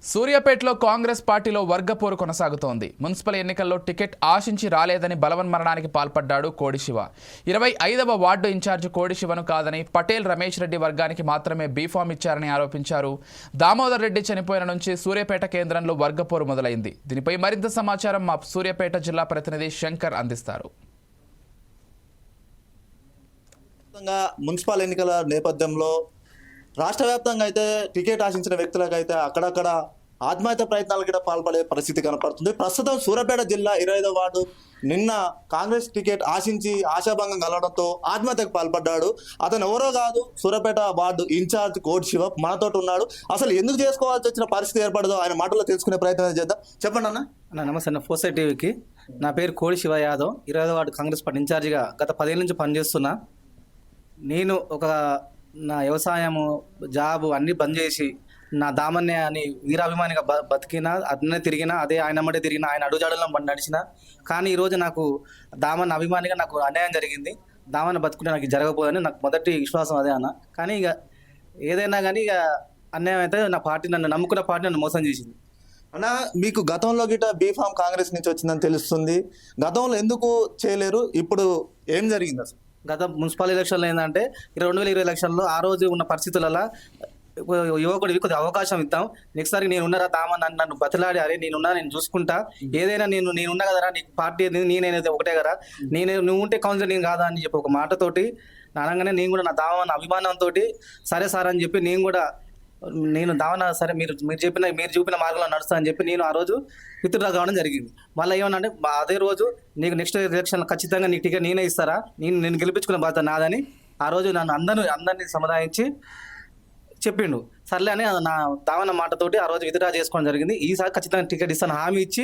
సూర్యాపేటలో కాంగ్రెస్ పార్టీలో వర్గపోరు కొనసాగుతోంది. మున్సిపల్ ఎన్నికల్లో టికెట్ ఆశించి రాలేదని బలవన్మరణానికి పాల్పడ్డాడు కోడిశివ. 25వ వార్డు ఇన్ఛార్జ్ కోడిశివను కాదని పటేల్ రమేష్ రెడ్డి వర్గానికి మాత్రమే బీఫామ్ ఇచ్చారని ఆరోపించారు. దామోదర్ రెడ్డి చనిపోయిన నుంచి సూర్యాపేట కేంద్రంలో వర్గపోరు మొదలైంది. దీనిపై మరింత సమాచారం మా సూర్యాపేట జిల్లా ప్రతినిధి శంకర్ అందిస్తారు. మున్సిపల్ ఎన్నికల నేపథ్యంలో రాష్ట్ర వ్యాప్తంగా అయితే టికెట్ ఆశించిన వ్యక్తులకైతే అక్కడక్కడ ఆత్మహత్య ప్రయత్నాలు కూడా పాల్పడే పరిస్థితి కనపడుతుంది. ప్రస్తుతం సూర్యాపేట జిల్లా 25వ వార్డు నిన్న కాంగ్రెస్ టికెట్ ఆశించి ఆశాభంగం కలవడంతో ఆత్మహత్యకు పాల్పడ్డాడు. అతను ఎవరో కాదు, సూర్యాపేట వార్డు ఇన్ఛార్జ్ కోడిశివ మనతో ఉన్నాడు. అసలు ఎందుకు చేసుకోవాల్సి వచ్చిన పరిస్థితి ఏర్పడదో ఆయన మాటల్లో తెలుసుకునే ప్రయత్నం చేద్దాం. చెప్పండి అన్న. నమస్తే అన్న, ఫోర్సైట్ టీవీకి. నా పేరు కోడిశివ యాదవ్, 25వ వార్డు కాంగ్రెస్ పార్టీ ఇన్ఛార్జిగా గత 10 ఏళ్ళ నుంచి పనిచేస్తున్నా. నేను నా వ్యవసాయము జాబు అన్నీ బంద్ చేసి నా దామన్నే అని వీరాభిమానిగా బతికినా, అట్లనే తిరిగినా, అదే ఆయన అమ్మటే తిరిగినా, ఆయన అడుగుజాడల్లో నడిచిన. కానీ ఈరోజు నాకు దామన్న అభిమానిగా నాకు అన్యాయం జరిగింది. దామన్న బతుకుంటే నాకు జరగకపోదని నాకు మొదటి విశ్వాసం అదే అన్న. కానీ ఇక ఏదైనా కానీ ఇక అన్యాయం అయితే నా పార్టీ, నన్ను నమ్ముకున్న పార్టీ నన్ను మోసం చేసింది. అన్న, మీకు గతంలో గిట బీఫామ్ కాంగ్రెస్ నుంచి వచ్చిందని తెలుస్తుంది. గతంలో ఎందుకు చేయలేరు? ఇప్పుడు ఏం జరిగింది అసలు? గత మున్సిపల్ ఎలక్షన్లో ఏంటంటే 2020 ఎలక్షన్లో ఆ రోజు ఉన్న పరిస్థితులలో యువకుడికి కొద్దిగా అవకాశం ఇద్దాం, నెక్స్ట్ సారి నేను ఉన్నారా దామని నన్ను బతిలాడి, అరే నేనున్నా, నేను చూసుకుంటా, ఏదైనా నేనున్నా కదరా, నీకు పార్టీ నేనైతే ఒకటే కదా, నువ్వు ఉంటే కౌన్సిలర్ నేను కాదా అని చెప్పి ఒక మాటతోటి అనగానే నేను కూడా నా దామన్న అభిమానంతో సరే సార్ అని చెప్పి నేను దావన సరే మీరు చూపిన మార్గంలో నడుస్తా అని చెప్పి నేను ఆ రోజు విత్డ్రా కావడం జరిగింది. మళ్ళీ ఏమన్నా అదే రోజు నీకు నెక్స్ట్ ఎలక్షన్ ఖచ్చితంగా నీకు టికెట్ నేనే ఇస్తారా, నేను గెలిపించుకునే బాధ్యత నాదని ఆ రోజు నన్ను అందరినీ సముదాయించి చెప్పిండు. సర్లే అని నా దావన మాటతోటి ఆ రోజు విత్డ్రా చేసుకోవడం జరిగింది. ఈసారి ఖచ్చితంగా టికెట్ ఇస్తాను హామీ ఇచ్చి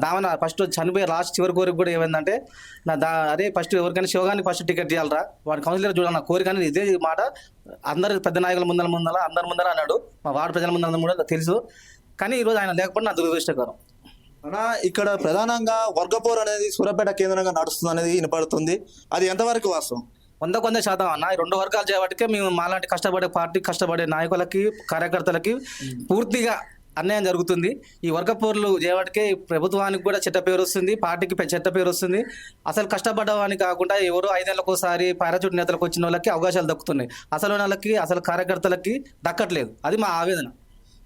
దావన ఫస్ట్ చనిపోయే లాస్ట్ చివరి కోరిక కూడా ఏమైందంటే అదే ఫస్ట్ ఎవరికైనా శివగానికి ఫస్ట్ టికెట్ ఇవ్వాలరా, వాడి కౌన్సిలర్ చూడాలి నా కోరిక అని ఇదే మాట అందరు పెద్ద నాయకుల ముందర అందరి ముందర అన్నాడు, మా వార్డు ప్రజల ముందర కూడా తెలుసు. కానీ ఈరోజు ఆయన లేకపోతే నా దురదృష్టకరం. అన్నా, ఇక్కడ ప్రధానంగా వర్గపోరు అనేది సూర్యాపేట కేంద్రంగా నడుస్తుంది అనేది వినపడుతుంది. అది ఎంతవరకు వాస్తవం? 100% అన్న. ఈ 2 వర్గాలు చేయబట్టికే మేము మాలాంటి కష్టపడే పార్టీ, కష్టపడే నాయకులకి, కార్యకర్తలకి పూర్తిగా అన్యాయం జరుగుతుంది. ఈ వర్గపోర్లు చేయబట్టికే ప్రభుత్వానికి కూడా చెడ్డ పేరు వస్తుంది, పార్టీకి చెడ్డ పేరు వస్తుంది. అసలు కష్టపడ్డవానికి కాకుండా ఎవరో 5 ఏళ్ళకి ఒకసారి పారాచూట్ నేతలకు వచ్చిన వాళ్ళకి అవకాశాలు దక్కుతున్నాయి, అసలు వాళ్ళకి అసలు కార్యకర్తలకి దక్కట్లేదు. అది మా ఆవేదన.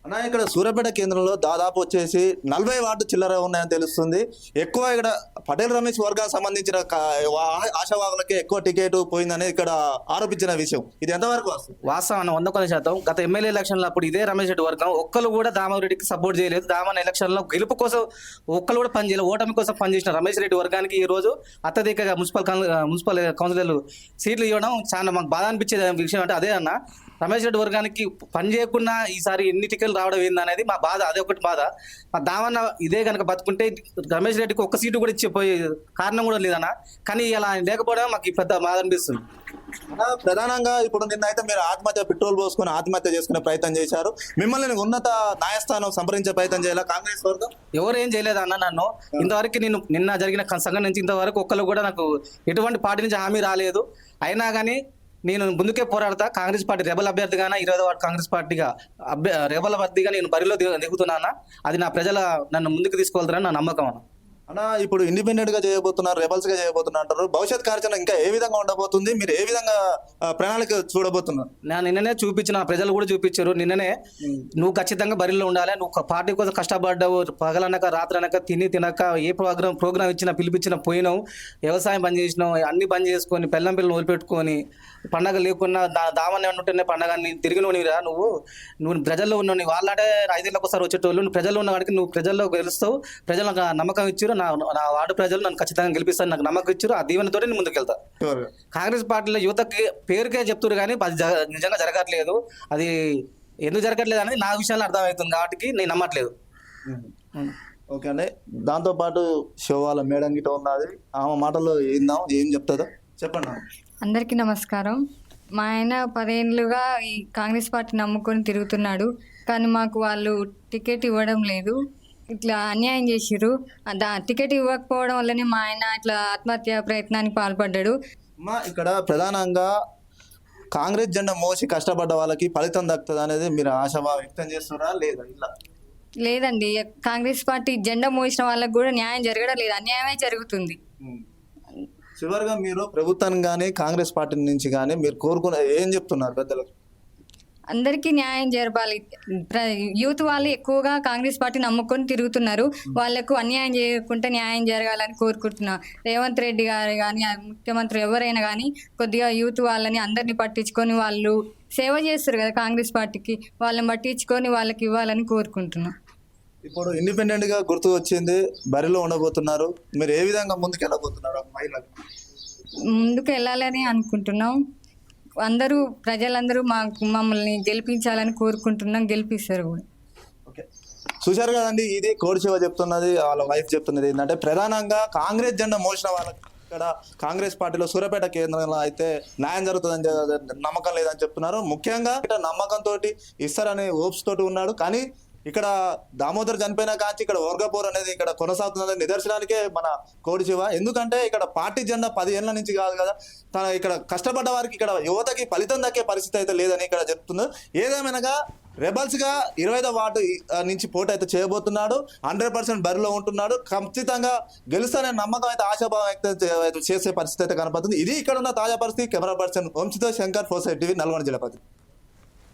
అన్నా, ఇక్కడ సూర్యాపేట కేంద్రంలో దాదాపు వచ్చేసి 40 వార్డు చిల్లర ఉన్నాయని తెలుస్తుంది. ఎక్కువ ఇక్కడ పటేల్ రమేష్ వర్గానికి సంబంధించిన ఆశావాదులకే ఎక్కువ టికెట్ పోయిందనేది ఇక్కడ ఆరోపించిన విషయం. ఇది ఎంతవరకు వాస్తవం అన్న? 100%. గత ఎమ్మెల్యే ఎలక్షన్లో అప్పుడు ఇదే రమేష్ రెడ్డి వర్గం ఒక్కరు కూడా దామోదర్ రెడ్డికి సపోర్ట్ చేయలేదు. దామన్న ఎలక్షన్లో గెలుపు కోసం ఒక్కరు కూడా పనిచేయలేదు, ఓటమి కోసం పనిచేసిన రమేష్ రెడ్డి వర్గానికి ఈ రోజు అత్యధికంగా మున్సిపల్ కౌన్సిలర్లు సీట్లు ఇవ్వడం చాలా మాకు బాధ అనిపించేది విషయం. అంటే అదే అన్న, రమేష్ రెడ్డి వర్గానికి పని చేయకుండా ఈసారి ఎన్ని టికెట్లు రావడం ఏందనేది మా బాధ. అదే ఒకటి బాధ. మా దామన్న ఇదే కనుక బతుకుంటే రమేష్ రెడ్డికి ఒక్క సీటు కూడా ఇచ్చిపోయే కారణం కూడా లేదన్న. కానీ ఇలా లేకపోవడం మాకు పెద్ద బాధ అనిపిస్తుంది. ప్రధానంగా ఇప్పుడు నిన్న అయితే మీరు ఆత్మహత్య పెట్రోల్ పోసుకొని ఆత్మహత్య చేసుకునే ప్రయత్నం చేశారు. మిమ్మల్ని ఉన్నత న్యాయస్థానం సంప్రదించే ప్రయత్నం చేయాలా కాంగ్రెస్ వర్గం? ఎవరు ఏం చేయలేదు అన్న. నన్ను ఇంతవరకు నిన్న జరిగిన సంఘటన నుంచి ఇంతవరకు ఒక్కరు కూడా నాకు ఎటువంటి పార్టీ నుంచి హామీ రాలేదు. అయినా కానీ నేను ముందుకే పోరాడతా. కాంగ్రెస్ పార్టీ రెబల్ అభ్యర్థిగానే 25వ వార్డు కాంగ్రెస్ పార్టీగా రెబల్ అభ్యర్థిగా నేను బరిలో దిగుతున్నానా. అది నా ప్రజల నన్ను ముందుకు తీసుకువెళ్తారని నా నమ్మకం అన్న. అన్నా, ఇప్పుడు ఇండిపెండెంట్ గా చేయబోతున్నారు, రెబల్స్ గా చేయబోతున్నారు అంటారు. భవిష్యత్ కార్యాచరణ ఇంకా ఏ విధంగా ఉండబోతుంది? మీరు ఏ విధంగా ప్రణాళిక చూడబోతున్నారు? నేను నిన్ననే చూపించిన, ప్రజలు కూడా చూపించారు. నిన్ననే నువ్వు ఖచ్చితంగా బరిలో ఉండాలి, నువ్వు పార్టీ కోసం కష్టపడ్డావు, పగలనక రాత్రనక తినక ఏ ప్రోగ్రామ్ ఇచ్చినా పిలిపించిన పోయినావు, వ్యవసాయం బంద్ చేసినావు, అన్ని బంద్ చేసుకొని పెళ్ళం పిల్లలు వదిలిపెట్టుకొని పండగ లేకున్నా దామని ఉంటేనే పండగ తిరిగి నువ్వు ప్రజల్లో ఉన్నావు. వాళ్ళంటే 5 ఏళ్ళకి ఒకసారి వచ్చేటోళ్ళు, నువ్వు ప్రజల్లో ఉన్న వాడికి నువ్వు ప్రజల్లో గెలుస్తావు. ప్రజలు నాకు నమ్మకం ఇచ్చారు, నా వార్డు ప్రజలు నన్ను ఖచ్చితంగా గెలిపిస్తాను నాకు నమ్మకం ఇచ్చారు. ఆ దీవెనతోటి నేను ముందుకు వెళ్తా. కాంగ్రెస్ పార్టీలో యువతకి పేరుకే చెప్తారు కానీ అది నిజంగా జరగట్లేదు. అది ఎందుకు జరగట్లేదు అనేది నా విషయాల్లో అర్థమవుతుంది కాబట్టి నేను నమ్మట్లేదు. ఓకే అండి. దాంతోపాటు శివాల మేడం గిట ఉన్నది, ఆమె మాటల్లో ఏం చెప్తుందో చెప్పండి. అందరికీ నమస్కారం. మా ఆయన 10 ఏళ్ళుగా ఈ కాంగ్రెస్ పార్టీ నమ్ముకొని తిరుగుతున్నాడు, కానీ మాకు వాళ్ళు టికెట్ ఇవ్వడం లేదు. ఇట్లా అన్యాయం చేసిర్రు. టికెట్ ఇవ్వకపోవడం వల్లనే మా ఆయన ఇట్లా ఆత్మహత్య ప్రయత్నానికి పాల్పడ్డాడు. ఇక్కడ ప్రధానంగా కాంగ్రెస్ జెండా మోసి కష్టపడ్డ వాళ్ళకి ఫలితం దక్కుతుంది అనేది మీరు ఆశాభావం వ్యక్తం చేస్తున్నారా లేదా? ఇలా లేదండి, కాంగ్రెస్ పార్టీ జెండా మోసిన వాళ్ళకు కూడా న్యాయం జరగడం లేదు, అన్యాయమే జరుగుతుంది. చివరిగా మీరు ప్రభుత్వాన్ని కానీ కాంగ్రెస్ పార్టీ నుంచి కానీ మీరు కోరుకున్న ఏం చెప్తున్నారు పెద్దలకు? అందరికీ న్యాయం జరపాలి. యూత్ వాళ్ళు ఎక్కువగా కాంగ్రెస్ పార్టీ నమ్ముకొని తిరుగుతున్నారు, వాళ్ళకు అన్యాయం చేయకుండా న్యాయం జరగాలని కోరుకుంటున్నా. రేవంత్ రెడ్డి గారు కానీ ముఖ్యమంత్రి ఎవరైనా కానీ కొద్దిగా యూత్ వాళ్ళని అందరినీ పట్టించుకొని వాళ్ళు సేవ చేస్తారు కదా కాంగ్రెస్ పార్టీకి, వాళ్ళని పట్టించుకొని వాళ్ళకి ఇవ్వాలని కోరుకుంటున్నా. ఇప్పుడు ఇండిపెండెంట్ గా గుర్తు వచ్చింది, బరిలో ఉండబోతున్నారు, మీరు ఏ విధంగా ముందుకు వెళ్ళబోతున్నారు మహిళలు? ముందుకు వెళ్ళాలని అనుకుంటున్నాం. అందరూ ప్రజలందరూ మమ్మల్ని గెలిపించాలని కోరుకుంటున్నాం, గెలిపిస్తారు కూడా. ఓకే, చూశారు కదండి, ఇది కోడి శివ చెప్తున్నది, వాళ్ళ వైఫ్ చెప్తున్నది ఏంటంటే ప్రధానంగా కాంగ్రెస్ జెండా మోసిన వాళ్ళకి ఇక్కడ కాంగ్రెస్ పార్టీలో సూర్యాపేట కేంద్రంలో అయితే న్యాయం జరుగుతుందని నమ్మకం లేదని చెప్తున్నారు. ముఖ్యంగా ఇక్కడ నమ్మకంతో ఇస్తారనే హోప్స్ తోటి ఉన్నాడు. కానీ ఇక్కడ దామోదర్ చనిపోయినా కాంచి ఇక్కడ వర్గపోర్ అనేది ఇక్కడ కొనసాగుతున్నది నిదర్శనానికే మన కోడి శివ. ఎందుకంటే ఇక్కడ పార్టీ జెండా 10 ఏళ్ల నుంచి కాదు కదా, తన ఇక్కడ కష్టపడ్డ వారికి ఇక్కడ యువతకి ఫలితం దక్కే పరిస్థితి అయితే లేదని ఇక్కడ చెప్తున్నారు. ఏదేమైనా రెబల్స్ గా 25వ వార్డు నుంచి పోటీ అయితే చేయబోతున్నాడు, 100% బరిలో ఉంటున్నాడు. ఖచ్చితంగా గెలుస్తానే నమ్మకం అయితే ఆశాభావం వ్యక్తం చేసే పరిస్థితి అయితే కనపడుతుంది. ఇది ఇక్కడ ఉన్న తాజా పరిస్థితి. కెమెరా పర్సన్ వంశీతో శంకర్, 4 సైడ్ టీవీ, నల్గొండ జిల్లా.